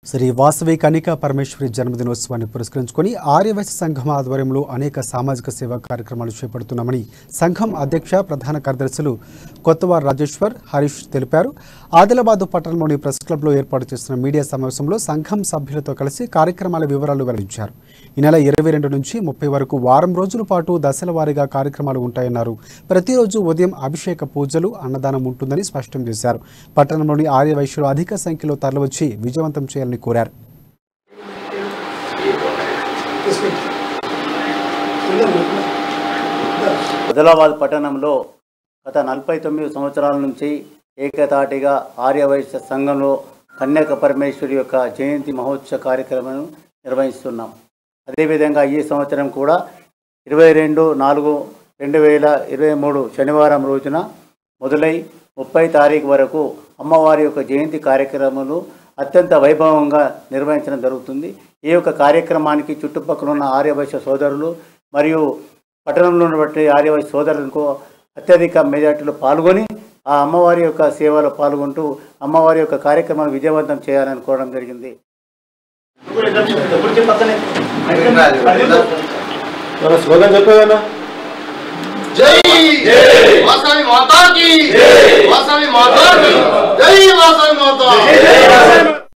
శ్రీ వాసవి కనికా పరమేశ్వరి జన్మదినోత్సవాన్ని పురస్కరించుకొని ఆర్యవైశ్య సంఘం ఆధ్వర్యంలో అనేక సామాజిక సేవా కార్యక్రమాలు చేపడుతున్నామని సంఘం అధ్యక్ష ప్రధాన కార్యదర్శులు కొత్తవారు రాజేశ్వర్ హరీష్ తెలిపారు. ఆదిలాబాద్ పట్టణంలోని ప్రెస్ క్లబ్లో ఏర్పాటు చేసిన మీడియా సమావేశంలో సంఘం సభ్యులతో కలిసి కార్యక్రమాల వివరాలు వెల్లడించారు. ఈ నెల 22 నుంచి 30 వరకు వారం రోజుల పాటు దశల వారీగా కార్యక్రమాలు ఉంటాయన్నారు. ప్రతిరోజు ఉదయం అభిషేక పూజలు, అన్నదానం ఉంటుందని స్పష్టం చేశారు. పట్టణంలోని ఆర్యవైశ్యులు అధిక సంఖ్యలో తరలివచ్చి విజయవంతం చేయాలని కోరారు. ఆదిలాబాద్ పట్టణంలో గత 49 సంవత్సరాల నుంచి ఏకతాటిగా ఆర్యవైశ్య సంఘంలో కన్యక పరమేశ్వరి యొక్క జయంతి మహోత్సవ కార్యక్రమాన్ని నిర్వహిస్తున్నాం. అదేవిధంగా ఈ సంవత్సరం కూడా 22/4/2023 శనివారం రోజున మొదలై 30 తారీఖు వరకు అమ్మవారి యొక్క జయంతి కార్యక్రమాలు అత్యంత వైభవంగా నిర్వహించడం జరుగుతుంది. ఈ యొక్క కార్యక్రమానికి చుట్టుపక్కల ఉన్న ఆర్యవైశ్య సోదరులు మరియు పట్టణంలో ఉన్నటువంటి ఆర్యవైశ్య సోదరులకు అత్యధిక మెజార్టీలో పాల్గొని ఆ అమ్మవారి యొక్క సేవలో పాల్గొంటూ అమ్మవారి యొక్క కార్యక్రమాన్ని విజయవంతం చేయాలని కోరడం జరిగింది. జై వాసవి మాతా కీ జై వాసవి మాతా కీ జై వాసవి మాతా